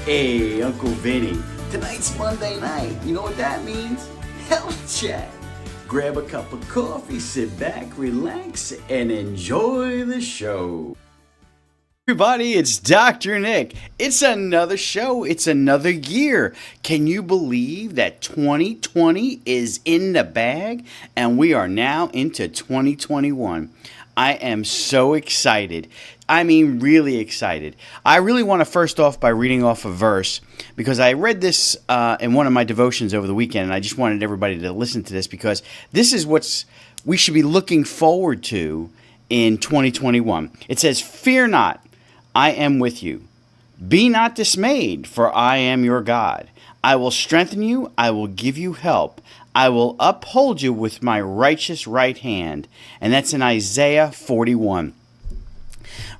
Hey, Uncle Vinny. Tonight's Monday night. You know what that means? Health Chat. Grab a cup of coffee, sit back, relax, and enjoy the show. Everybody, it's Dr. Nick. It's another show. It's another year. Can you believe that 2020 is in the bag and we are now into 2021? I am so excited. I mean, really excited. I really want to first off by reading off a verse because I read this in one of my devotions over the weekend, and I just wanted everybody to listen to this because this is what we should be looking forward to in 2021. It says, "Fear not, I am with you. Be not dismayed, for I am your God. I will strengthen you. I will give you help. I will uphold you with my righteous right hand." And that's in Isaiah 41.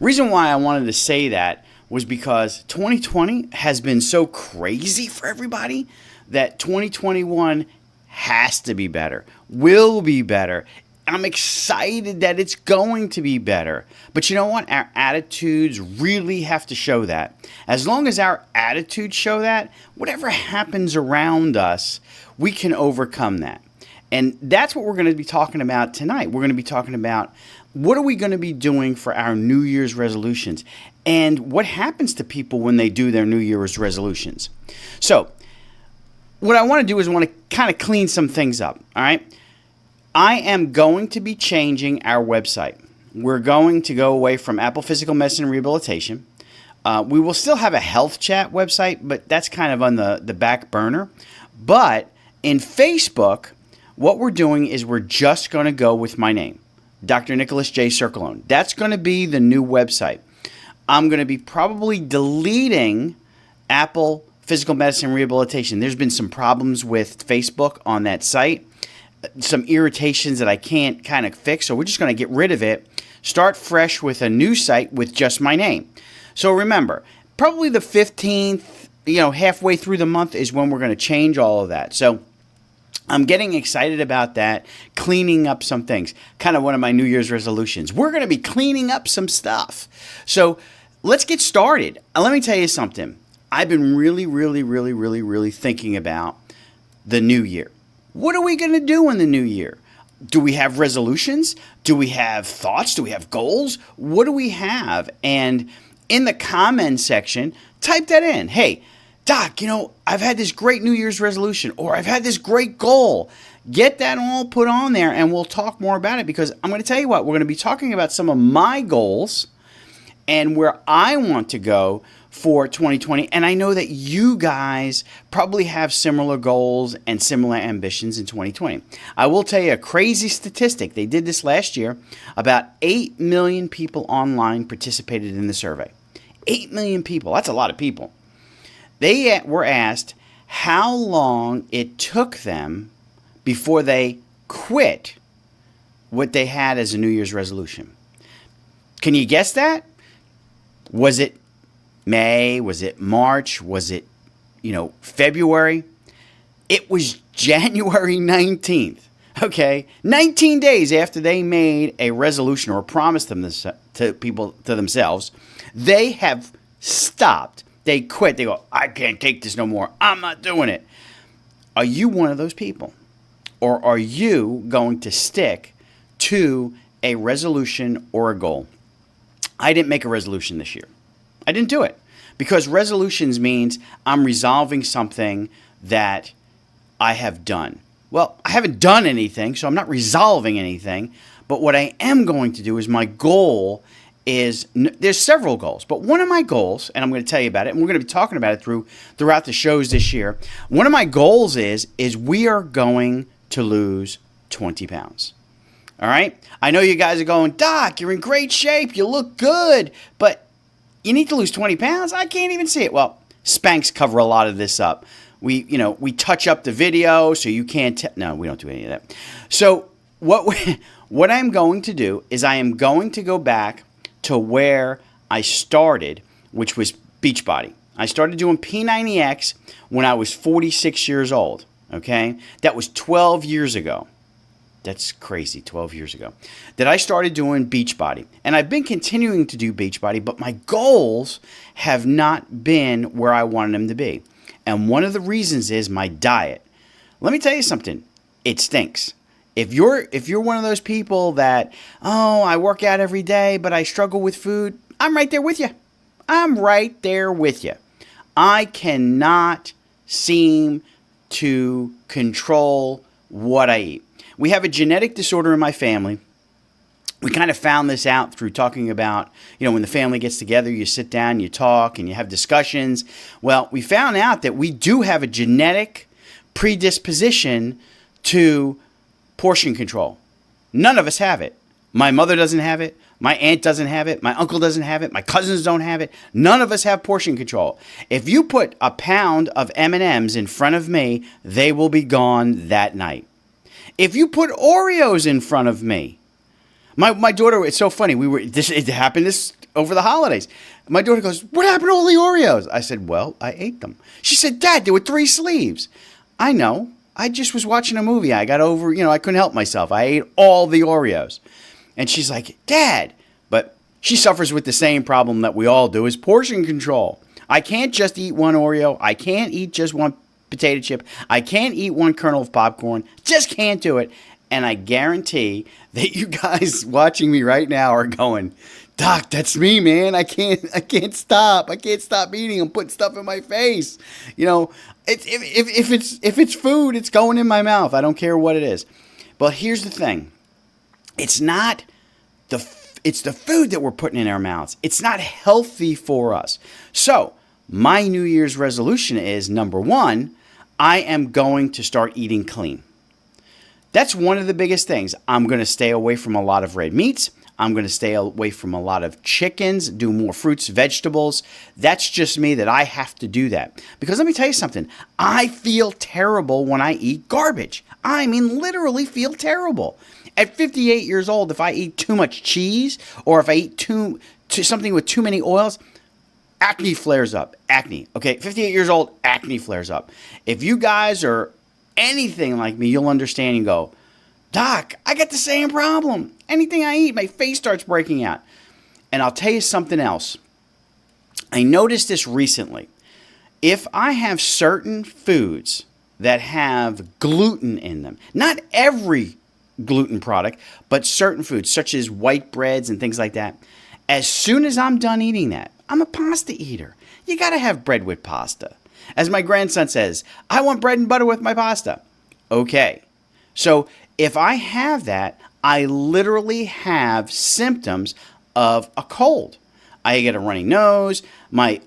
Reason why I wanted to say that was because 2020 has been so crazy for everybody that 2021 has to be better, will be better. I'm excited that it's going to be better. But you know what? Our attitudes really have to show that. As long as our attitudes show that, whatever happens around us, we can overcome that. And that's what we're going to be talking about tonight. We're going to be talking about what are we going to be doing for our New Year's resolutions and what happens to people when they do their New Year's resolutions. So what I want to do is I want to kind of clean some things up, all right? I am going to be changing our website. We're going to go away from Apple Physical Medicine and Rehabilitation. We will still have a health chat website, but that's kind of on the back burner. But in Facebook, what we're doing is we're just going to go with my name, Dr. Nicholas J. Circolone. That's going to be the new website. I'm going to be probably deleting Apple Physical Medicine and Rehabilitation. There's been some problems with Facebook on that site, some irritations that I can't kind of fix, so we're just going to get rid of it, start fresh with a new site with just my name. So remember, probably the 15th, halfway through the month is when we're going to change all of that. So I'm getting excited about that, cleaning up some things. Kind of one of my New Year's resolutions. We're going to be cleaning up some stuff. So let's get started. Let me tell you something. I've been really thinking about the new year. What are we going to do in the new year? Do we have resolutions? Do we have thoughts? Do we have goals? What do we have? And in the comment section, type that in. Hey, Doc, I've had this great New Year's resolution, or I've had this great goal. Get that all put on there, and we'll talk more about it, because I'm going to tell you what, we're going to be talking about some of my goals and where I want to go for 2020. And I know that you guys probably have similar goals and similar ambitions in 2020. I will tell you a crazy statistic. They did this last year. About 8 million people online participated in the survey. 8 million people. That's a lot of people. They were asked how long it took them before they quit what they had as a New Year's resolution. Can you guess that? Was it May? Was it March? Was it, February? It was January 19th. Okay, 19 days after they made a resolution or promised them to themselves, they have stopped. They quit. They go, I can't take this no more. I'm not doing it. Are you one of those people? Or are you going to stick to a resolution or a goal? I didn't make a resolution this year. I didn't do it. Because resolutions means I'm resolving something that I have done. Well, I haven't done anything, so I'm not resolving anything. But what I am going to do is my goal is, there's several goals, but one of my goals, and I'm going to tell you about it, and we're going to be talking about it throughout the shows this year. One of my goals is we are going to lose 20 pounds. All right? I know you guys are going, Doc, you're in great shape. You look good, but you need to lose 20 pounds? I can't even see it. Well, Spanx cover a lot of this up. We touch up the video so you can't no, we don't do any of that. So what I'm going to do is I am going to go back to where I started, which was Beachbody. I started doing P90X when I was 46 years old, okay? That was 12 years ago. That's crazy, 12 years ago, that I started doing Beachbody. And I've been continuing to do Beachbody, but my goals have not been where I wanted them to be. And one of the reasons is my diet. Let me tell you something. It stinks. If you're one of those people that, oh, I work out every day, but I struggle with food, I'm right there with you. I'm right there with you. I cannot seem to control what I eat. We have a genetic disorder in my family. We kind of found this out through talking about, when the family gets together, you sit down, you talk, and you have discussions. Well, we found out that we do have a genetic predisposition to portion control. None of us have it. My mother doesn't have it. My aunt doesn't have it. My uncle doesn't have it. My cousins don't have it. None of us have portion control. If you put a pound of M&Ms in front of me, they will be gone that night. If you put Oreos in front of me, my daughter, it's so funny. It happened this over the holidays. My daughter goes, "What happened to all the Oreos?" I said, "Well, I ate them." She said, "Dad, there were 3 sleeves." I know. I just was watching a movie. I got over, I couldn't help myself. I ate all the Oreos. And she's like, "Dad," but she suffers with the same problem that we all do, is portion control. I can't just eat one Oreo. I can't eat just one potato chip. I can't eat one kernel of popcorn. Just can't do it. And I guarantee that you guys watching me right now are going, "Doc, that's me, man. I can't stop. I can't stop eating. I'm putting stuff in my face." If it's food, it's going in my mouth. I don't care what it is. But here's the thing. It's the food that we're putting in our mouths. It's not healthy for us. So my New Year's resolution is, number 1, I am going to start eating clean. That's one of the biggest things. I'm going to stay away from a lot of red meats. I'm going to stay away from a lot of chickens, do more fruits, vegetables. That's just me, that I have to do that. Because let me tell you something. I feel terrible when I eat garbage. I mean, literally feel terrible. At 58 years old, if I eat too much cheese or if I eat something with too many oils, acne flares up. Acne. Okay, 58 years old, acne flares up. If you guys are anything like me, you'll understand and go, "Doc, I got the same problem. Anything I eat, my face starts breaking out." And I'll tell you something else. I noticed this recently. If I have certain foods that have gluten in them, not every gluten product, but certain foods such as white breads and things like that, as soon as I'm done eating that, I'm a pasta eater. You got to have bread with pasta. As my grandson says, "I want bread and butter with my pasta." Okay. So if I have that, I literally have symptoms of a cold. I get a runny nose. My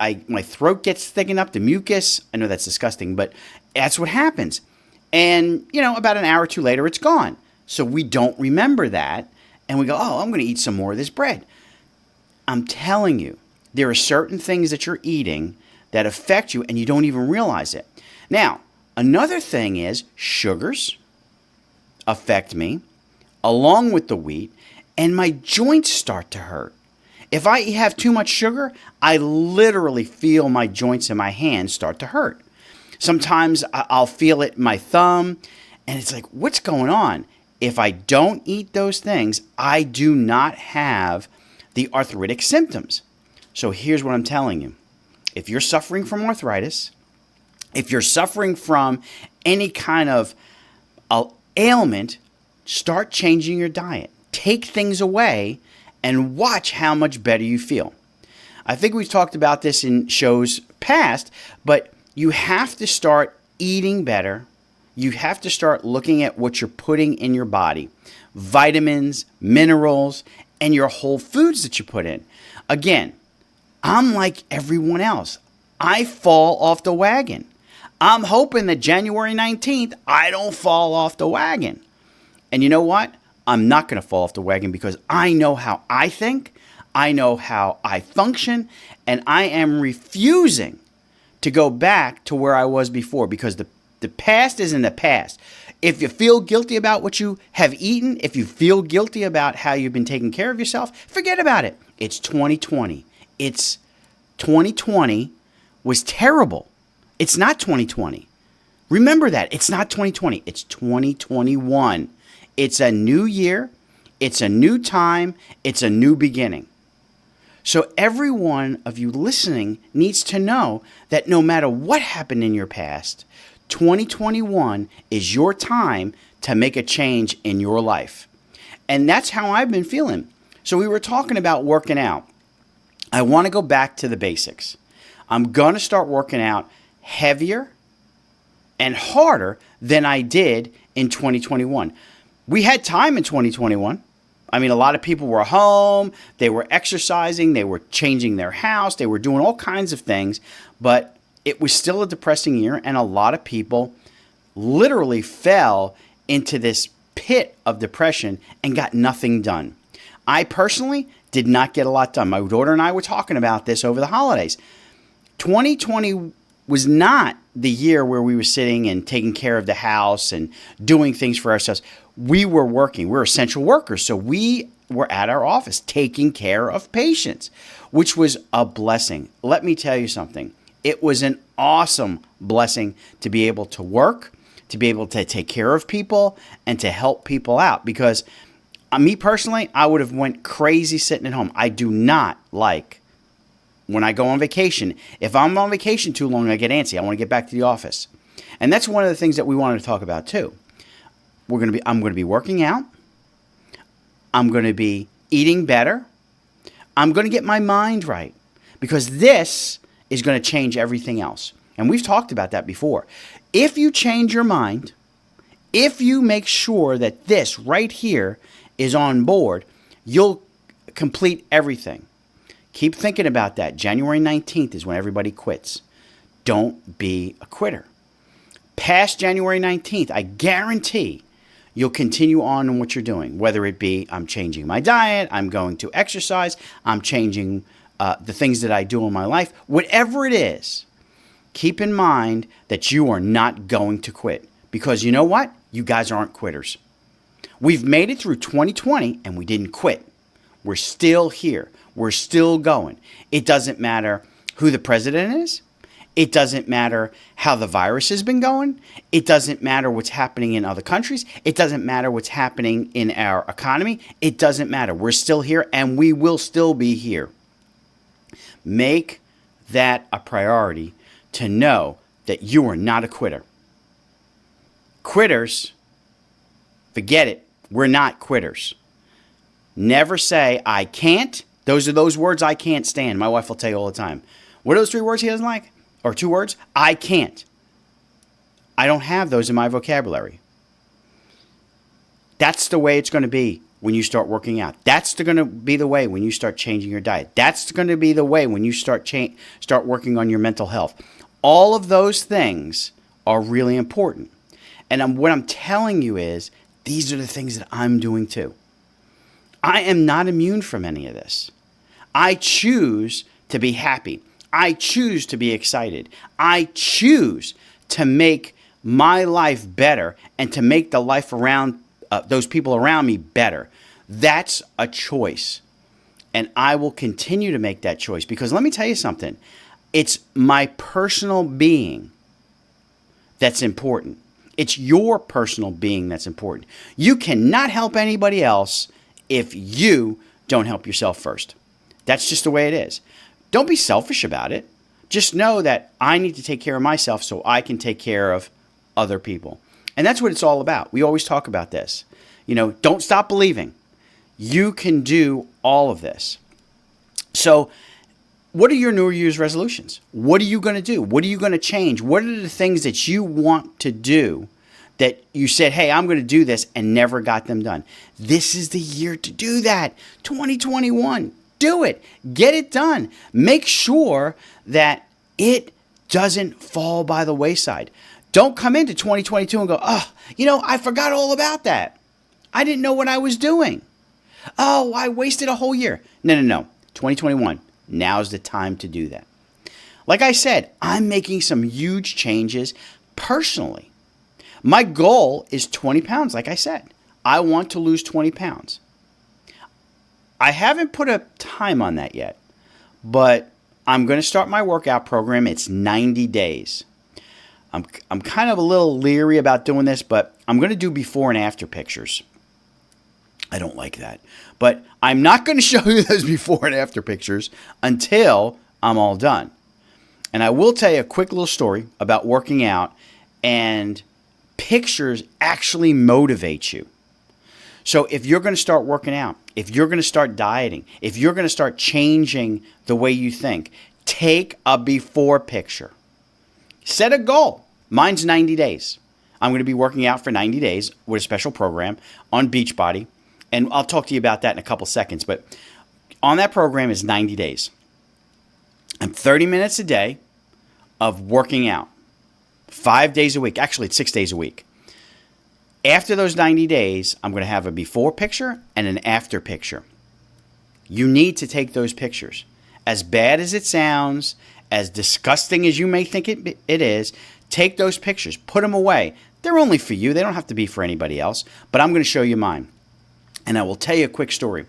throat gets thickened up, the mucus. I know that's disgusting, but that's what happens. And, about an hour or two later, it's gone. So we don't remember that. And we go, "Oh, I'm going to eat some more of this bread." I'm telling you, there are certain things that you're eating that affect you and you don't even realize it. Now, another thing is sugars affect me along with the wheat, and my joints start to hurt. If I have too much sugar, I literally feel my joints in my hands start to hurt. Sometimes I'll feel it in my thumb, and it's like, what's going on? If I don't eat those things, I do not have the arthritic symptoms. So here's what I'm telling you. If you're suffering from arthritis, if you're suffering from any kind of ailment, start changing your diet. Take things away and watch how much better you feel. I think we've talked about this in shows past, but you have to start eating better. You have to start looking at what you're putting in your body. Vitamins, minerals, and your whole foods that you put in. Again, I'm like everyone else. I fall off the wagon. I'm hoping that January 19th, I don't fall off the wagon. And you know what? I'm not going to fall off the wagon because I know how I think, I know how I function, and I am refusing to go back to where I was before because the past is in the past. If you feel guilty about what you have eaten, if you feel guilty about how you've been taking care of yourself, forget about it. It's 2020. 2020 was terrible. It's not 2020. Remember that. It's not 2020. It's 2021. It's a new year. It's a new time. It's a new beginning. So every one of you listening needs to know that no matter what happened in your past, 2021 is your time to make a change in your life. And that's how I've been feeling. So we were talking about working out. I want to go back to the basics. I'm going to start working out heavier and harder than I did in 2021. We had time in 2021. I mean, a lot of people were home, they were exercising, they were changing their house, they were doing all kinds of things, but it was still a depressing year, and a lot of people literally fell into this pit of depression and got nothing done. I personally did not get a lot done. My daughter and I were talking about this over the holidays. 2020 was not the year where we were sitting and taking care of the house and doing things for ourselves. We were working. We're essential workers. So we were at our office taking care of patients, which was a blessing. Let me tell you something. It was an awesome blessing to be able to work, to be able to take care of people, and to help people out. Because me personally, I would have went crazy sitting at home. I do not like when I go on vacation. If I'm on vacation too long, I get antsy. I want to get back to the office. And that's one of the things that we wanted to talk about too. I'm going to be working out. I'm going to be eating better. I'm going to get my mind right, because this is going to change everything else. And we've talked about that before. If you change your mind, if you make sure that this right here is on board, you'll complete everything. Keep thinking about that. January 19th is when everybody quits. Don't be a quitter. Past January 19th, I guarantee you'll continue on in what you're doing, whether it be I'm changing my diet, I'm going to exercise, I'm changing the things that I do in my life. Whatever it is, keep in mind that you are not going to quit, because you know what? You guys aren't quitters. We've made it through 2020 and we didn't quit. We're still here. We're still going. It doesn't matter who the president is. It doesn't matter how the virus has been going. It doesn't matter what's happening in other countries. It doesn't matter what's happening in our economy. It doesn't matter. We're still here, and we will still be here. Make that a priority to know that you are not a quitter. Quitters, forget it. We're not quitters. Never say, I can't. Those are those words I can't stand. My wife will tell you all the time. What are those 3 words he doesn't like? Or 2 words? I can't. I don't have those in my vocabulary. That's the way it's going to be when you start working out. That's going to be the way when you start changing your diet. That's going to be the way when you start working on your mental health. All of those things are really important. And what I'm telling you is, these are the things that I'm doing too. I am not immune from any of this. I choose to be happy. I choose to be excited. I choose to make my life better and to make the life around those people around me better. That's a choice. And I will continue to make that choice, because let me tell you something. It's my personal being that's important. It's your personal being that's important. You cannot help anybody else if you don't help yourself first. That's just the way it is. Don't be selfish about it. Just know that I need to take care of myself so I can take care of other people. And that's what it's all about. We always talk about this. Don't stop believing. You can do all of this. So what are your New Year's resolutions? What are you going to do? What are you going to change? What are the things that you want to do that you said, hey, I'm going to do this, and never got them done? This is the year to do that. 2021. Do it. Get it done. Make sure that it doesn't fall by the wayside. Don't come into 2022 and go, I forgot all about that. I didn't know what I was doing. Oh, I wasted a whole year. No. 2021. Now's the time to do that. Like I said, I'm making some huge changes personally. My goal is 20 pounds, like I said. I want to lose 20 pounds. I haven't put a time on that yet, but I'm going to start my workout program. It's 90 days. I'm kind of a little leery about doing this, but I'm going to do before and after pictures. I don't like that. But I'm not going to show you those before and after pictures until I'm all done. And I will tell you a quick little story about working out, and pictures actually motivate you. So if you're going to start working out, if you're going to start dieting, if you're going to start changing the way you think, take a before picture. Set a goal. Mine's 90 days. I'm going to be working out for 90 days with a special program on Beachbody. And I'll talk to you about that in a couple seconds. But on that program is 90 days. And 30 minutes a day of working out. 5 days a week. Actually, it's 6 days a week. After those 90 days, I'm going to have a before picture and an after picture. You need to take those pictures. As bad as it sounds, as disgusting as you may think it is, take those pictures. Put them away. They're only for you. They don't have to be for anybody else. But I'm going to show you mine. And I will tell you a quick story.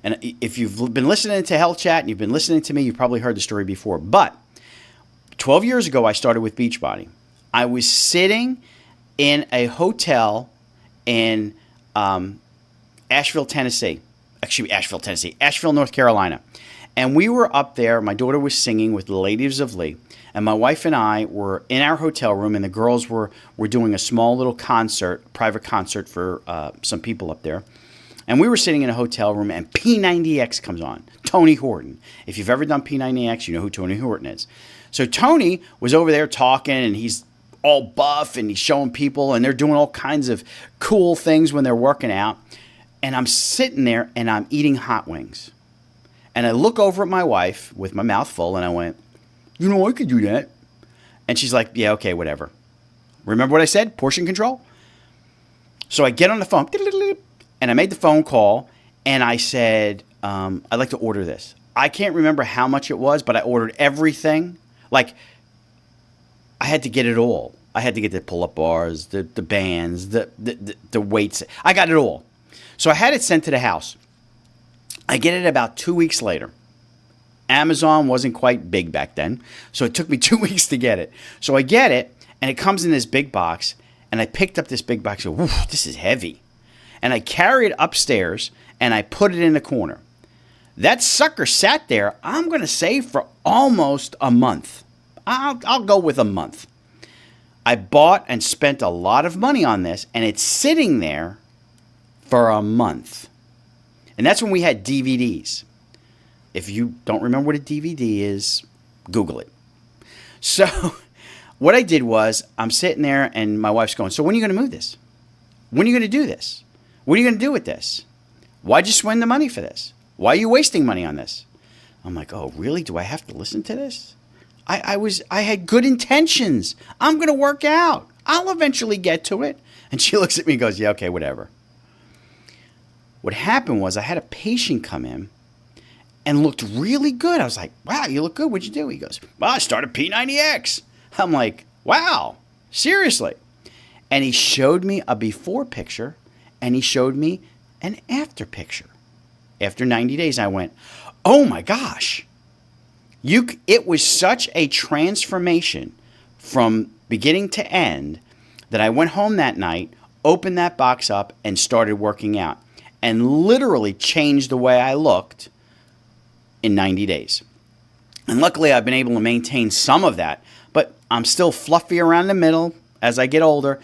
And if you've been listening to Health Chat and you've been listening to me, you've probably heard the story before. But 12 years ago, I started with Beachbody. I was sitting in a hotel in Asheville, Tennessee. Actually, Asheville, North Carolina. And we were up there. My daughter was singing with the Ladies of Lee. And my wife and I were in our hotel room, and the girls were doing a small little concert, private concert for some people up there. And we were sitting in a hotel room, and P90X comes on, Tony Horton. If you've ever done P90X, you know who Tony Horton is. So Tony was over there talking, and he's all buff, and he's showing people, and they're doing all kinds of cool things when they're working out. And I'm sitting there, and I'm eating hot wings. And I look over at my wife with my mouth full, and I went, you know, I could do that. And she's like, yeah, okay, whatever. Remember what I said? Portion control? So I get on the phone, and I made the phone call, and I said, I'd like to order this. I can't remember how much it was, but I ordered everything. Like, I had to get it all. I had to get the pull-up bars, the bands, the weights. I got it all. So I had it sent to the house. I get it about 2 weeks later. Amazon wasn't quite big back then, so it took me 2 weeks to get it. So I get it, and it comes in this big box, and I picked up this big box and go, this is heavy. And I carried it upstairs, and I put it in the corner. That sucker sat there, I'm going to say, for almost a month. I'll go with a month. I bought and spent a lot of money on this, and it's sitting there for a month. And that's when we had DVDs. If you don't remember what a DVD is, Google it. So what I did was I'm sitting there, and my wife's going, so when are you going to move this? When are you going to do this? What are you going to do with this? Why'd you spend the money for this? Why are you wasting money on this? I'm like, oh, really? Do I have to listen to this? I had good intentions. I'm going to work out. I'll eventually get to it. And she looks at me and goes, yeah, okay, whatever. What happened was I had a patient come in and looked really good. I was like, wow, you look good. What'd you do? He goes, well, I started P90X. I'm like, wow, seriously? And he showed me a before picture, and he showed me an after picture. After 90 days, I went, oh my gosh. It was such a transformation from beginning to end that I went home that night, opened that box up, and started working out. And literally changed the way I looked in 90 days. And luckily, I've been able to maintain some of that. But I'm still fluffy around the middle as I get older.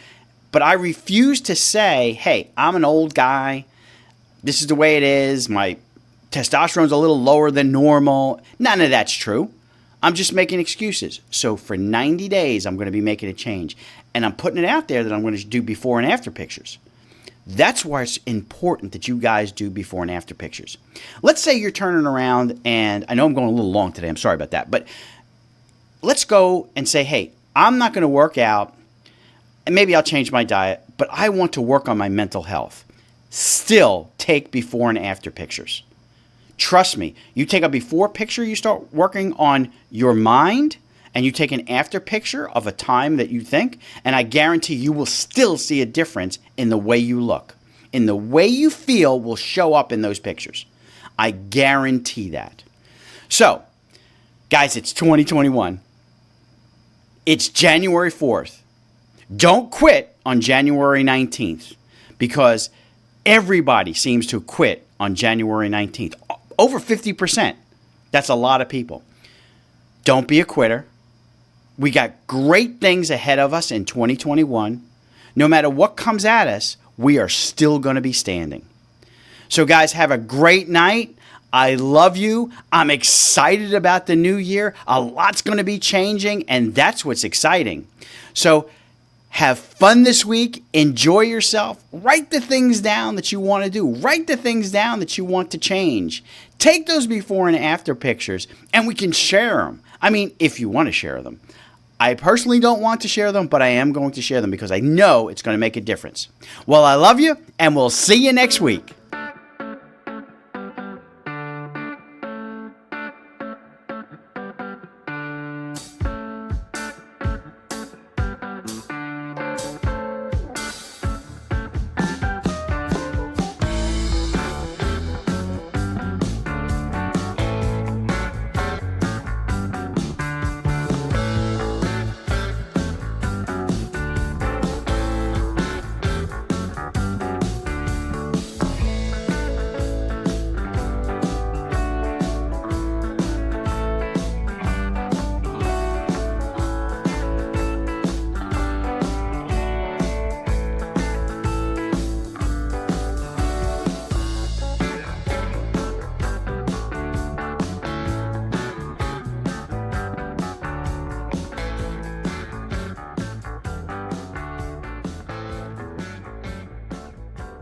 But I refuse to say, hey, I'm an old guy. This is the way it is. My testosterone's a little lower than normal. None of that's true. I'm just making excuses. So for 90 days, I'm going to be making a change. And I'm putting it out there that I'm going to do before and after pictures. That's why it's important that you guys do before and after pictures. Let's say you're turning around, and I know I'm going a little long today. I'm sorry about that. But let's go and say, hey, I'm not going to work out, and maybe I'll change my diet, but I want to work on my mental health. Still take before and after pictures. Trust me, you take a before picture, you start working on your mind, and you take an after picture of a time that you think, and I guarantee you will still see a difference in the way you look. In the way you feel will show up in those pictures. I guarantee that. So, guys, it's 2021. It's January 4th. Don't quit on January 19th, because Everybody seems to quit on January 19th. Over 50%. That's a lot of people. Don't be a quitter. We got great things ahead of us in 2021. No matter what comes at us, we are still going to be standing. So guys, have a great night. I love you. I'm excited about the new year. A lot's going to be changing, and that's what's exciting. So have fun this week. Enjoy yourself. Write the things down that you want to do. Write the things down that you want to change. Take those before and after pictures, and we can share them. I mean, if you want to share them. I personally don't want to share them, but I am going to share them because I know it's going to make a difference. Well, I love you, and we'll see you next week.